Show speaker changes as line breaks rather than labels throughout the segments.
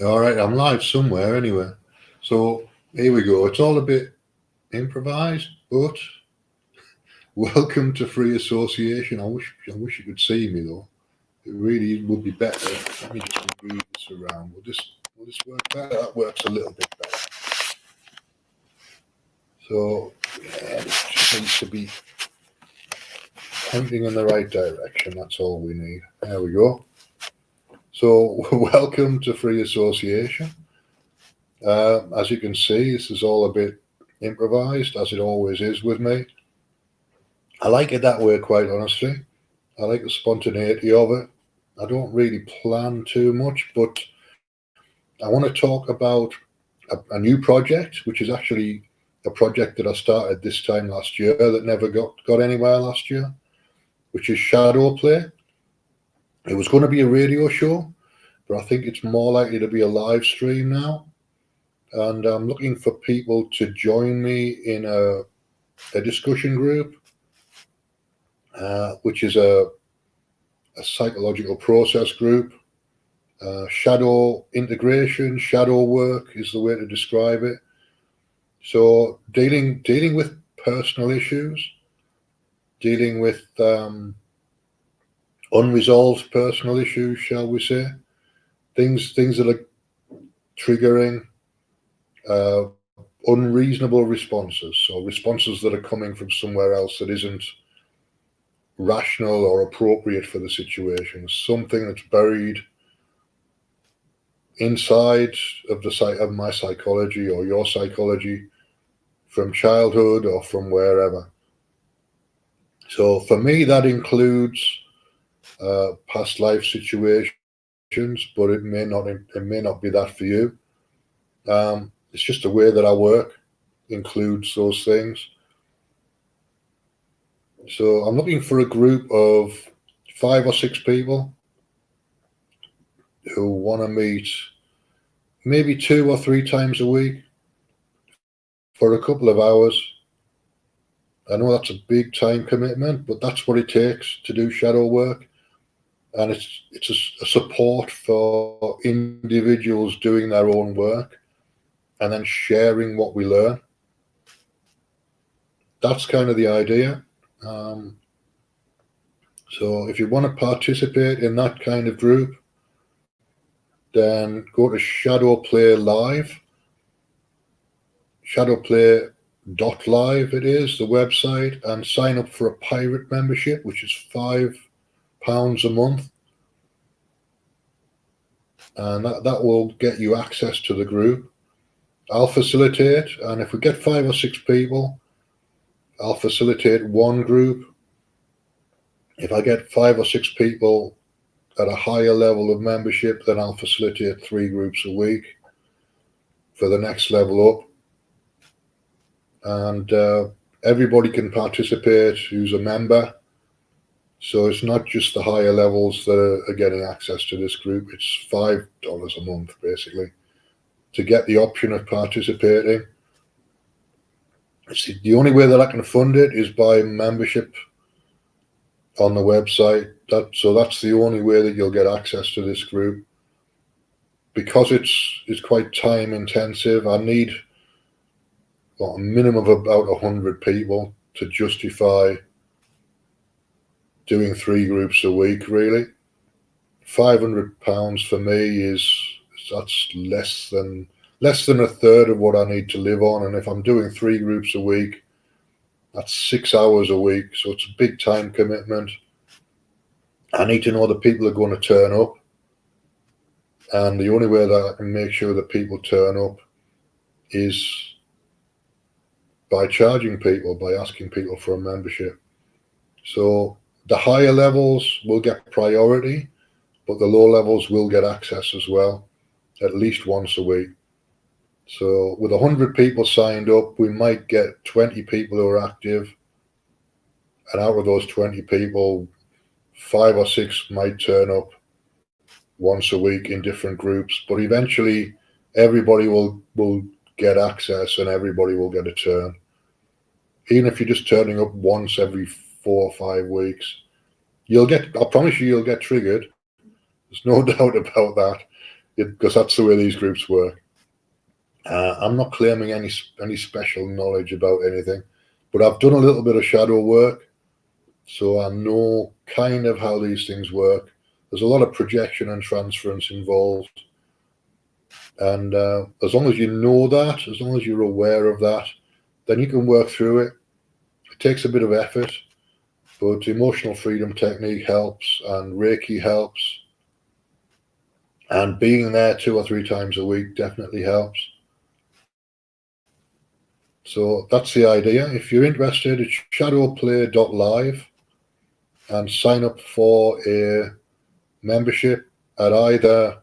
All right, I'm live somewhere anyway. So here we go. It's all a bit improvised, but welcome to Free Association. I wish you could see me though. It really would be better. Let me just move this around. Will this work better? That works a little bit better. So yeah, it just needs to be pointing in the right direction. That's all we need. There we go. So welcome to Free Association. As you can see, this is all a bit improvised, as it always is with me. I like it that way, quite honestly. I like the spontaneity of it. I don't really plan too much, but I want to talk about a new project, which is actually a project that I started this time last year that never got anywhere last year, which is Shadow Play. It was going to be a radio show, but I think it's more likely to be a live stream now. And I'm looking for people to join me in a discussion group, which is a psychological process group. Shadow integration, shadow work is the way to describe it. So dealing with personal issues, dealing with unresolved personal issues, shall we say, things that are triggering uh, unreasonable responses, so responses that are coming from somewhere else that isn't rational or appropriate for the situation, something that's buried inside of the site of my psychology or your psychology from childhood or from wherever. So for me, that includes past life situations, but it may not be that for you. It's just the way that I work includes those things. So I'm looking for a group of 5 or 6 people who want to meet maybe 2 or 3 times a week for a couple of hours. I know that's a big time commitment, but that's what it takes to do shadow work, and it's a support for individuals doing their own work and then sharing what we learn. That's kind of the idea. Um, so if you want to participate in that kind of group, then go to Shadow Play Live. Shadowplay.live it is the website, and sign up for a pirate membership, which is £5 a month, and that will get you access to the group. I'll facilitate, and if we get 5 or 6 people, I'll facilitate one group. If I get 5 or 6 people at a higher level of membership, then I'll facilitate 3 groups a week for the next level up. And everybody can participate who's a member. So it's not just the higher levels that are getting access to this group. It's $5 a month, basically, to get the option of participating. The only way that I can fund it is by membership on the website. So that's the only way that you'll get access to this group. Because it's quite time intensive, I need a minimum of about 100 people to justify doing 3 groups a week. Really, £500 for me that's less than a third of what I need to live on. And if I'm doing 3 groups a week, that's 6 hours a week. So it's a big time commitment. I need to know that people are going to turn up. And the only way that I can make sure that people turn up is by charging people, by asking people for a membership. So the higher levels will get priority, but the low levels will get access as well, at least once a week. So with 100 people signed up, we might get 20 people who are active. And out of those 20 people, 5 or 6 might turn up once a week in different groups. But eventually, everybody will get access and everybody will get a turn. Even if you're just turning up once every 4 or 5 weeks, I promise you'll get triggered. There's no doubt about that. because that's the way these groups work. I'm not claiming any special knowledge about anything, but I've done a little bit of shadow work, so I know kind of how these things work. There's a lot of projection and transference involved, and as long as you know that, as long as you're aware of that, then you can work through it. It takes a bit of effort, but emotional freedom technique helps, and Reiki helps, and being there 2 or 3 times a week definitely helps. So that's the idea. If you're interested, it's shadowplay.live, and sign up for a membership at either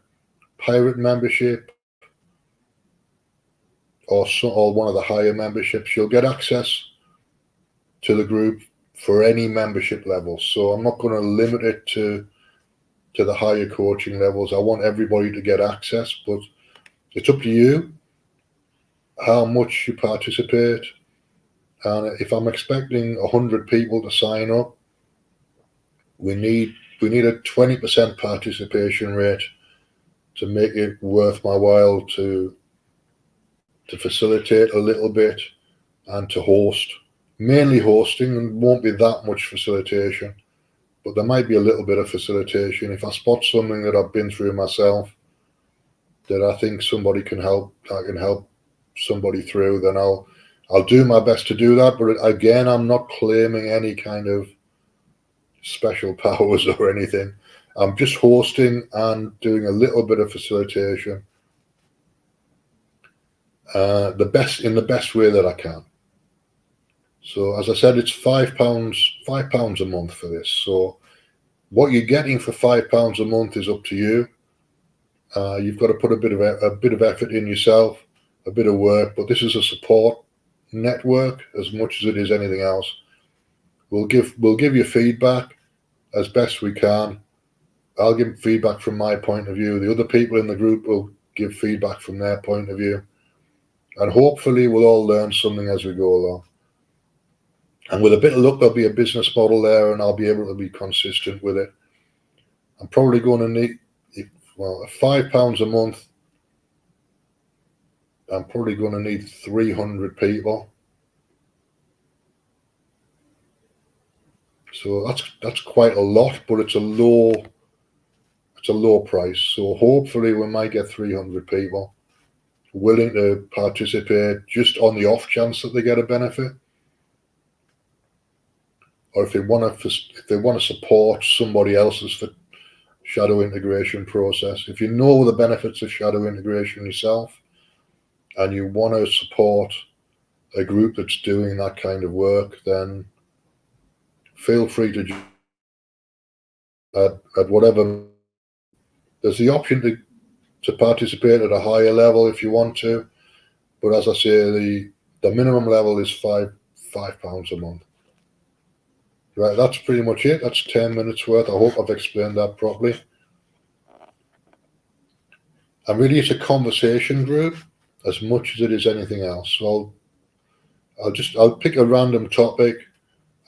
pirate membership or one of the higher memberships. You'll get access to the group for any membership level. So I'm not going to limit it to the higher coaching levels. I want everybody to get access, but it's up to you how much you participate. And if I'm expecting 100 people to sign up, we need a 20% participation rate to make it worth my while to facilitate a little bit and to host. Mainly hosting, and won't be that much facilitation, but there might be a little bit of facilitation. If I spot something that I've been through myself that I think somebody can help, I can help somebody through, then I'll do my best to do that. But again, I'm not claiming any kind of special powers or anything. I'm just hosting and doing a little bit of facilitation, in the best way that I can. So as I said, it's £5 a month for this. So what you're getting for £5 a month is up to you. You've got to put a bit of effort in yourself, a bit of work. But this is a support network as much as it is anything else. We'll give you feedback as best we can. I'll give feedback from my point of view. The other people in the group will give feedback from their point of view, and hopefully we'll all learn something as we go along. And with a bit of luck, there'll be a business model there, and I'll be able to be consistent with it. I'm probably going to need, £5 a month. I'm probably going to need 300 people. So that's quite a lot, but it's a low price. So hopefully we might get 300 people willing to participate just on the off chance that they get a benefit. Or if they want to support somebody else's shadow integration process. If you know the benefits of shadow integration yourself and you want to support a group that's doing that kind of work, then feel free to at whatever. There's the option to participate at a higher level if you want to, but as I say, the minimum level is £5 a month. Right, that's pretty much it. That's 10 minutes worth. I hope I've explained that properly. And really, it's a conversation group as much as it is anything else. So I'll pick a random topic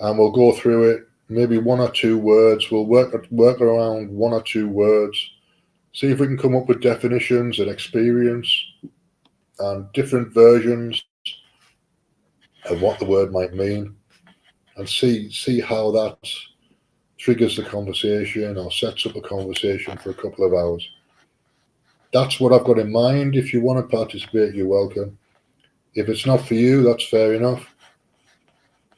and we'll go through it. Maybe 1 or 2 words. We'll work around 1 or 2 words. See if we can come up with definitions and experience and different versions of what the word might mean, and see how that triggers the conversation or sets up a conversation for a couple of hours. That's what I've got in mind. If you want to participate, you're welcome. If it's not for you, that's fair enough.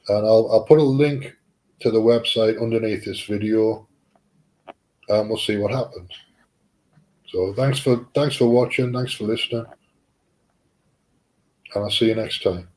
And I'll put a link to the website underneath this video, and we'll see what happens. So thanks for watching, thanks for listening, and I'll see you next time.